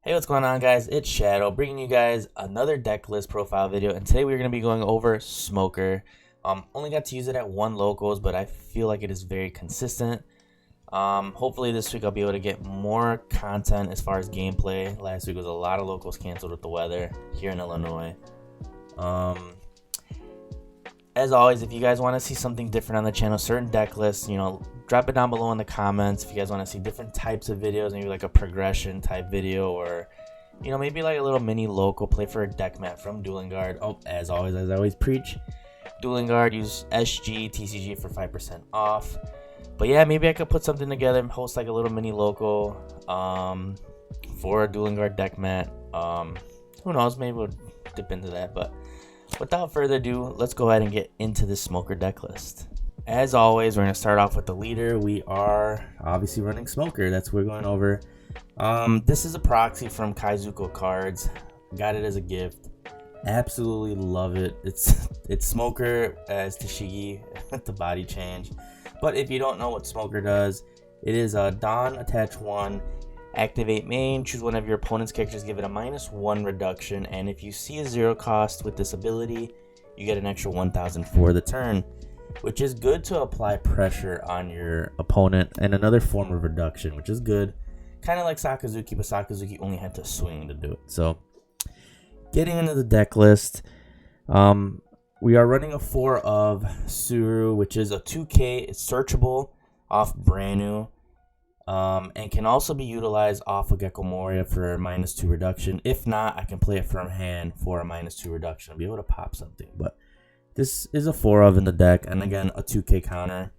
Hey, what's going on, guys? It's Shadow bringing you guys another deck list profile video, and today we're going to be going over Smoker. Only got to use it at one locals, but I feel like it is very consistent. Hopefully this week I'll be able to get more content as far as gameplay. Last week was a lot of locals canceled with the weather here in Illinois. As always, if you guys want to see something different on the channel, certain deck lists, drop it down below in the comments. If you guys want to see different types of videos, maybe like a progression type video, or maybe like a little mini local play for a deck mat from Dueling Guard. Oh, as always, I always preach, Dueling Guard, use SG TCG for 5% off. But yeah, maybe I could put something together and host like a little mini local for a Dueling Guard deck mat. Who knows, maybe we'll dip into that. But without further ado, let's go ahead and get into this Smoker deck list. As always, we're going to start off with the leader. We are obviously running Smoker. That's what we're going over. This is a proxy from Kaizuko Cards. Got it as a gift. Absolutely love it. It's Smoker as Tashigi with the body change. But if you don't know what Smoker does, it is a Dawn attach 1. Activate main, choose one of your opponent's characters, give it a -1 reduction, and if you see a 0 cost with this ability, you get an extra 1000 for the turn, which is good to apply pressure on your opponent, and another form of reduction, which is good. Kind of like Sakazuki, but Sakazuki only had to swing to do it. So, getting into the deck list, we are running a 4 of Suru, which is a 2K, it's searchable off brand new. And can also be utilized off of Gecko Moria for a -2 reduction. If not, I can play it from hand for a -2 reduction. I'll be able to pop something. But this is a 4 of in the deck, and again, a 2K counter.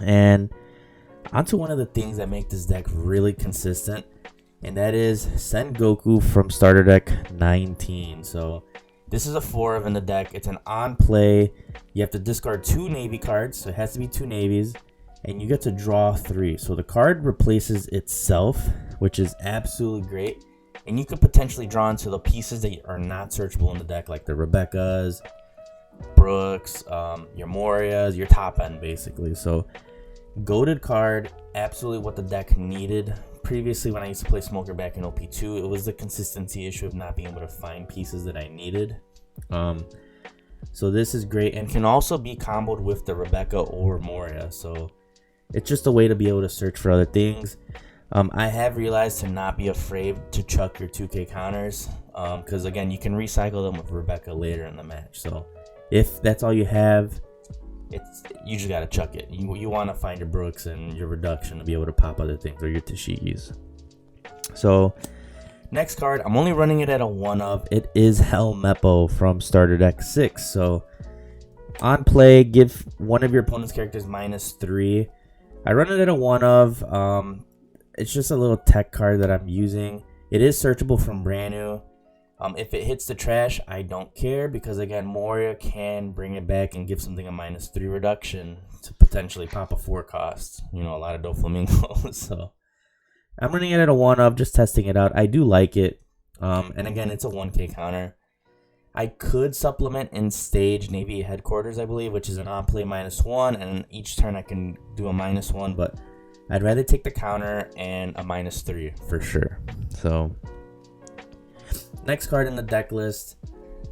And onto one of the things that make this deck really consistent, and that is Send Goku from starter deck 19. So this is a 4 of in the deck. It's an on play. You have to discard 2 Navy cards, so it has to be 2 Navies. And you get to draw 3. So the card replaces itself, which is absolutely great. And you could potentially draw into the pieces that are not searchable in the deck, like the Rebecca's, Brooks, your Morias, your top end, basically. So goated card, absolutely what the deck needed. Previously, when I used to play Smoker back in OP2, it was the consistency issue of not being able to find pieces that I needed. So this is great, and can also be comboed with the Rebecca or Moria. So it's just a way to be able to search for other things. I have realized to not be afraid to chuck your 2K counters, because again, you can recycle them with Rebecca later in the match. So if that's all you have, you just gotta chuck it. You want to find your Brooks and your reduction to be able to pop other things, or your Tashigis. So next card, I'm only running it at a 1 of. It is Helmeppo from starter deck 6. So on play, give one of your opponent's characters -3. I run it at a 1 of. It's just a little tech card that I'm using. It is searchable from brand new. If it hits the trash, I don't care, because again, Moria can bring it back and give something a -3 reduction to potentially pop a 4 cost. A lot of Doflamingo. So I'm running it at a 1 of, just testing it out. I do like it. And again, it's a 1K counter. I could supplement in stage Navy Headquarters, I believe, which is an on-play -1, and each turn I can do a -1, but I'd rather take the counter and a -3 for sure. So next card in the deck list,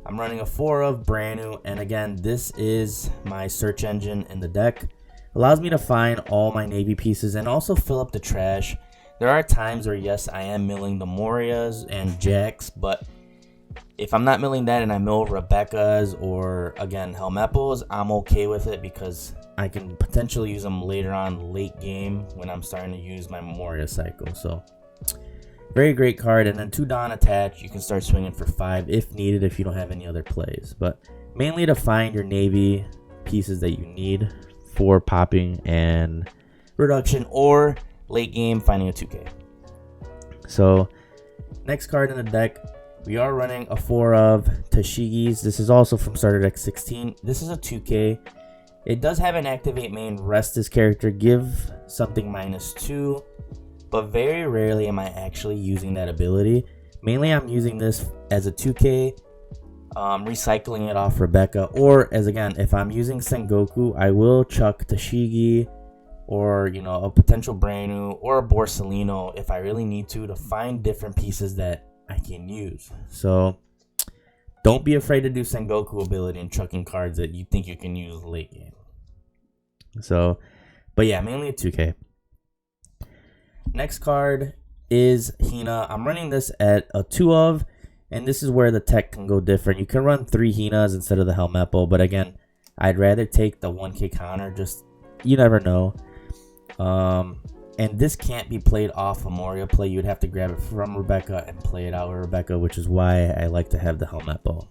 I'm running a 4 of brand new, and again, this is my search engine in the deck. Allows me to find all my Navy pieces and also fill up the trash. There are times where, yes, I am milling the Morias and Jacks, but if I'm not milling that and I mill Rebecca's or, again, Helmeppos, I'm okay with it, because I can potentially use them later on late game when I'm starting to use my Moria cycle. So very great card. And then 2 Dawn attach. You can start swinging for 5 if needed, if you don't have any other plays. But mainly to find your Navy pieces that you need for popping and reduction, or late game finding a 2K. So next card in the deck, we are running a 4 of Tashigi's. This is also from starter deck 16. This is a 2K. It does have an activate main, rest this character, give something -2, but very rarely am I actually using that ability. Mainly I'm using this as a 2K, recycling it off Rebecca, or as, again, if I'm using Sengoku, I will chuck Tashigi or, you know, a potential brand new or a Borsellino if I really need to find different pieces that I can use. So don't be afraid to do Sengoku ability and chucking cards that you think you can use late game. So, but yeah, mainly a 2K. Next card is Hina. I'm running this at a 2 of, and this is where the tech can go different. You can run 3 Hinas instead of the Helmeppo, but again, I'd rather take the 1K counter. Just, you never know. And this can't be played off a Moria play. You'd have to grab it from Rebecca and play it out with Rebecca, which is why I like to have the Helmeppo.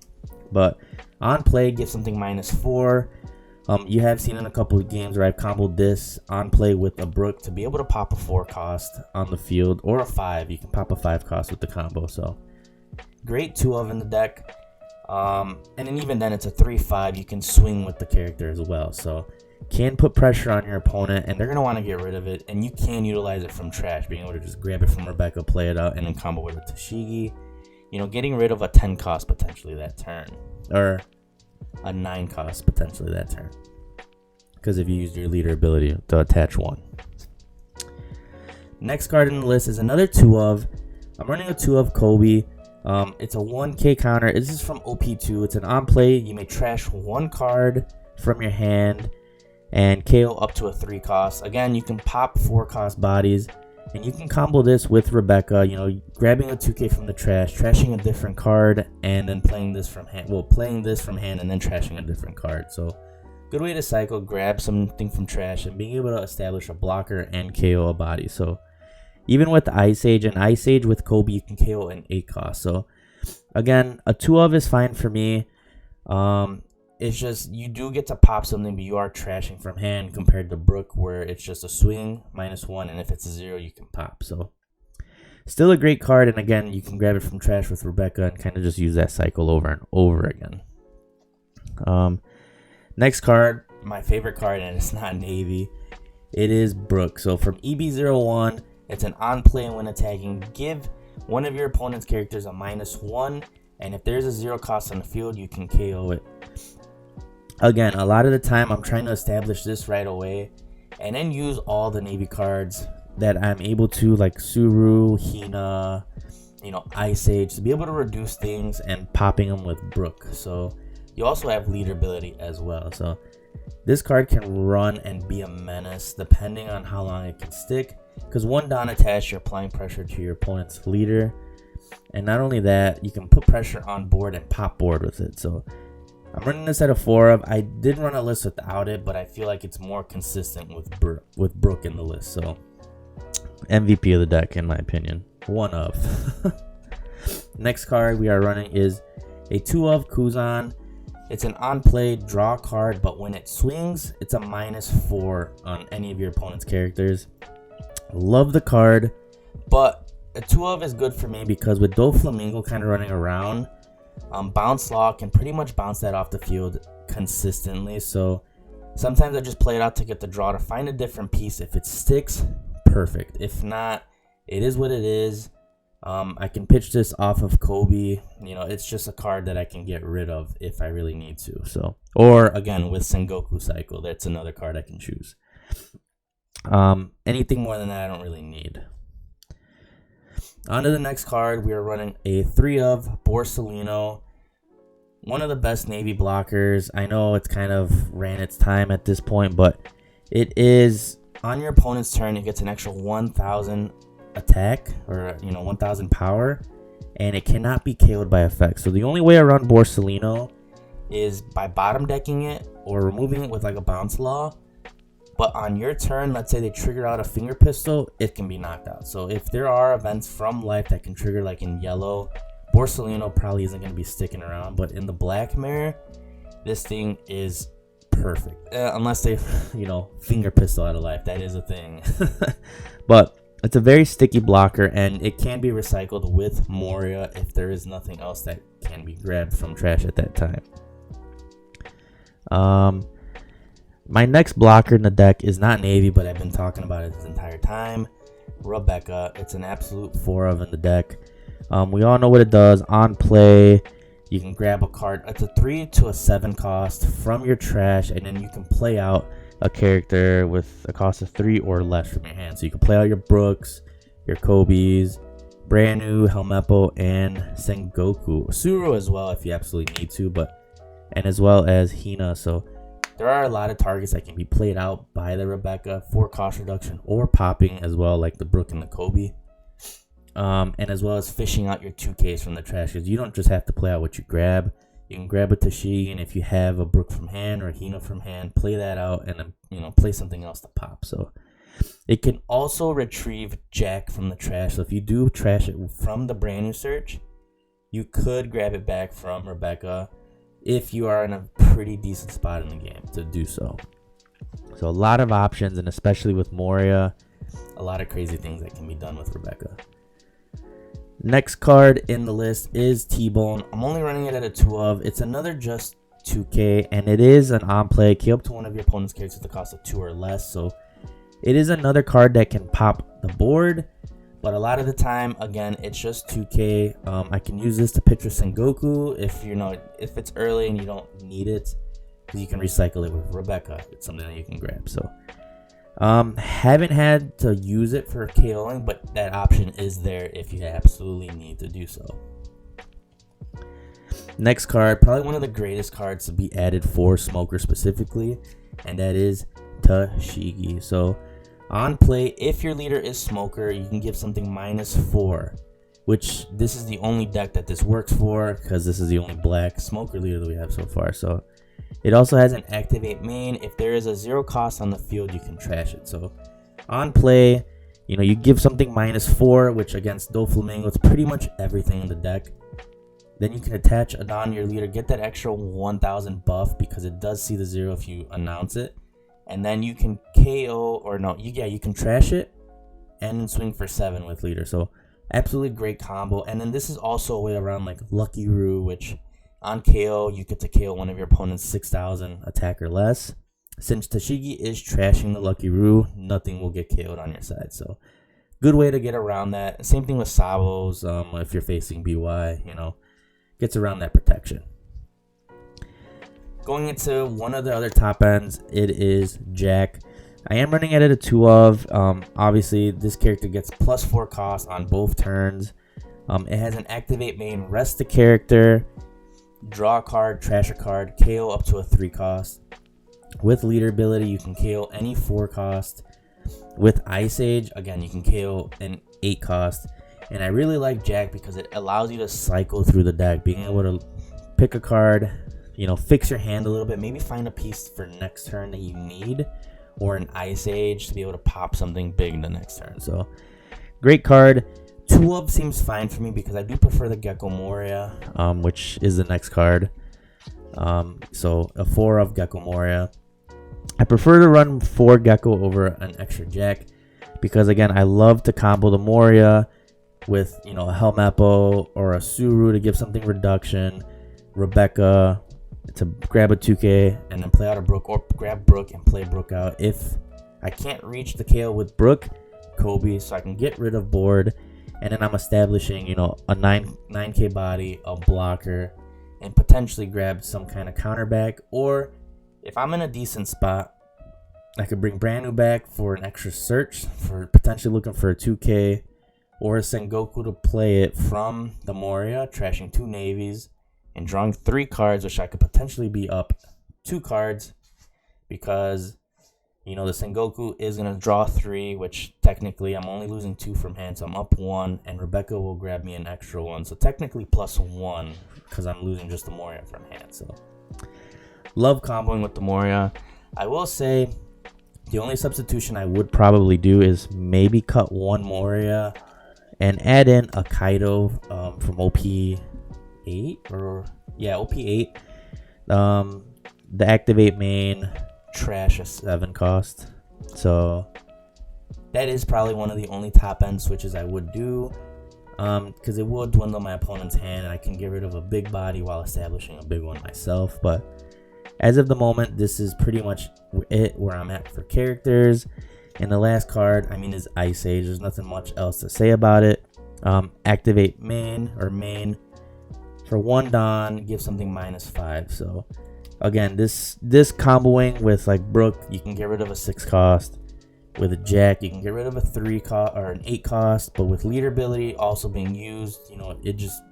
But on play, give something -4. You have seen in a couple of games where I've comboed this on play with a Brook to be able to pop a 4 cost on the field, or a 5. You can pop a 5 cost with the combo. So great 2 of in the deck. And then even then, it's a 3/5. You can swing with the character as well. So can put pressure on your opponent, and they're going to want to get rid of it. And you can utilize it from trash, being able to just grab it from Rebecca, play it out, and then combo with a Tashigi. You know, getting rid of a 10 cost potentially that turn, or a 9 cost potentially that turn, because if you used your leader ability to attach 1. Next card in the list is another 2 of. I'm running a 2 of Kobe. It's a 1K counter. This is from OP2. It's an on play. You may trash 1 card from your hand and KO up to a 3 cost. Again, you can pop 4 cost bodies, and you can combo this with Rebecca, you know, grabbing a 2K from the trash, trashing a different card, and then playing this from hand. Well, playing this from hand and then trashing a different card. So good way to cycle, grab something from trash, and being able to establish a blocker and KO a body. So even with the Ice Age and Ice Age with Kobe, you can KO an 8 cost. So again, a 2 of is fine for me. It's just you do get to pop something, but you are trashing from hand compared to Brook, where it's just a swing -1, and if it's a 0, you can pop. So still a great card, and again, you can grab it from trash with Rebecca and kind of just use that cycle over and over again. Next card, my favorite card, and it's not Navy. It is Brook. So from EB01, it's an on play when attacking. Give one of your opponent's characters a -1, and if there's a 0 cost on the field, you can KO it. Again, a lot of the time, I'm trying to establish this right away, and then use all the Navy cards that I'm able to, like Suru, Hina, you know, Ice Age, to be able to reduce things and popping them with Brook. So you also have leader ability as well. So this card can run and be a menace depending on how long it can stick, because 1 down attached, you're applying pressure to your opponent's leader, and not only that, you can put pressure on board and pop board with it. So I'm running this at a 4 of. I did run a list without it, but I feel like it's more consistent with Brook in the list. So MVP of the deck, in my opinion. 1 of. Next card we are running is a 2 of Kuzan. It's an on play draw card, but when it swings, it's a -4 on any of your opponent's characters. Love the card, but a 2 of is good for me because with Doflamingo kind of running around, Bounce Law can pretty much bounce that off the field consistently. So sometimes I just play it out to get the draw to find a different piece. If it sticks, perfect. If not, it is what it is. I can pitch this off of Kobe. You know, it's just a card that I can get rid of if I really need to. So, or again with Sengoku Cycle, that's another card I can choose. Anything more than that, I don't really need. On to the next card, we are running a 3 of Borsellino. One of the best Navy blockers. I know it's kind of ran its time at this point, but it is on your opponent's turn. It gets an extra 1,000 attack, or 1,000 power, and it cannot be KO'd by effect. So the only way I run Borsellino is by bottom decking it or removing it with like a Bounce Law. But on your turn, let's say they trigger out a Finger Pistol, it can be knocked out. So if there are events from life that can trigger, like in yellow, Borsellino probably isn't going to be sticking around. But in the black mirror, this thing is perfect. Unless they, Finger Pistol out of life. That is a thing. But it's a very sticky blocker, and it can be recycled with Moria if there is nothing else that can be grabbed from trash at that time. My next blocker in the deck is not Navy, but I've been talking about it this entire time. Rebecca. It's an absolute 4 of in the deck. We all know what it does. On play, you can grab a card. It's a 3 to a 7 cost from your trash, and then you can play out a character with a cost of 3 or less from your hand. So you can play out your Brooks, your Kobes, brand new Helmeppo, and Sengoku. Suru as well if you absolutely need to, and as well as Hina. So there are a lot of targets that can be played out by the Rebecca for cost reduction or popping as well, like the Brook and the Kobe. And as well as fishing out your 2Ks from the trash, because you don't just have to play out what you grab. You can grab a TCG, and if you have a Brook from hand or a Hina from hand, play that out and then play something else to pop. So it can also retrieve Jack from the trash. So if you do trash it from the brand new search, you could grab it back from Rebecca if you are in a pretty decent spot in the game to do so. So a lot of options, and especially with Moria, a lot of crazy things that can be done with Rebecca. Next card in the list is T-Bone. I'm only running it at a 2 of. It's another just 2K, and it is an on-play. K up to one of your opponent's characters at the cost of 2 or less. So it is another card that can pop the board, but a lot of the time, again, it's just 2K. I can use this to pitch with Sengoku if it's early and you don't need it, because you can recycle it with Rebecca. It's something that you can grab. So haven't had to use it for KOing, but that option is there if you absolutely need to do so. Next card, probably one of the greatest cards to be added for Smoker specifically, and that is TCG. So on play, if your leader is Smoker, you can give something -4, which this is the only deck that this works for, because this is the only black Smoker leader that we have so far. So it also has an activate main. If there is a 0 cost on the field, you can trash it. So on play, you give something -4, which against Doflamingo, it's pretty much everything in the deck. Then you can attach Adon to your leader, get that extra 1000 buff because it does see the 0 if you announce it. And then you can KO, you can trash it and then swing for 7 with leader. So absolutely great combo. And then this is also a way around like Lucky Roo, which on KO, you get to KO one of your opponent's 6,000 attack or less. Since TCG is trashing the Lucky Roo, nothing will get KO'd on your side. So good way to get around that. Same thing with Sabos. If you're facing BY, gets around that protection. Going into one of the other top ends, it is Jack. I am running it at a 2 of. Obviously, this character gets +4 cost on both turns. It has an activate main, rest the character, draw a card, trash a card, KO up to a 3 cost. With leader ability, you can KO any 4 cost. With Ice Age, again, you can KO an 8 cost. And I really like Jack because it allows you to cycle through the deck, being able to pick a card, fix your hand a little bit, maybe find a piece for next turn that you need, or an Ice Age to be able to pop something big the next turn. So great card. 2 of seems fine for me because I do prefer the Gecko Moria, which is the next card. So a 4 of Gecko Moria. I prefer to run 4 Gecko over an extra Jack because, again, I love to combo the Moria with, a Helmeppo or a Suru to give something reduction, Rebecca to grab a 2K and then play out a Brook, or grab Brook and play Brook out. If I can't reach the KO with Brook, Kobe, so I can get rid of board, and then I'm establishing, a 9K body, a blocker, and potentially grab some kind of counter back. Or if I'm in a decent spot, I could bring brand new back for an extra search, for potentially looking for a 2K, or a Sengoku to play it from the Moria, trashing 2 navies, and drawing 3 cards, which I could potentially be up 2 cards, because, the Sengoku is going to draw 3, which technically I'm only losing 2 from hand, so I'm up 1, and Rebecca will grab me an extra 1, so technically +1, because I'm losing just the Moria from hand. So love comboing with the Moria. I will say the only substitution I would probably do is maybe cut 1 Moria and add in a Kaido from OP8, OP8. The activate main, trash a 7 cost. So that is probably one of the only top end switches I would do, because it will dwindle my opponent's hand and I can get rid of a big body while establishing a big one myself. But as of the moment, this is pretty much it where I'm at for characters. And the last card, is Ice Age. There's nothing much else to say about it. Activate main for 1 Don, give something -5. So Again, this comboing with like Brook, you can get rid of a 6 cost. With a Jack, you can get rid of a 3 cost or an 8 cost. But with leader ability also being used, you know, it just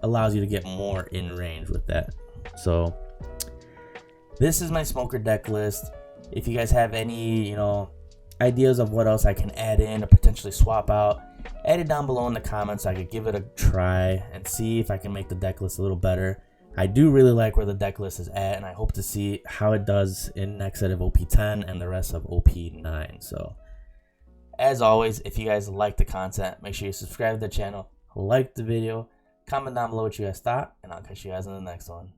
allows you to get more in range with that. So this is my smoker deck list. If you guys have any, you know, ideas of what else I can add in or potentially swap out, add it down below in the comments so I could give it a try and see if I can make the deck list a little better. I do really like where the deck list is at, and I hope to see how it does in next set of OP10 and the rest of OP9. So as always, if you guys like the content, make sure you subscribe to the channel, like the video, comment down below what you guys thought, and I'll catch you guys in the next one.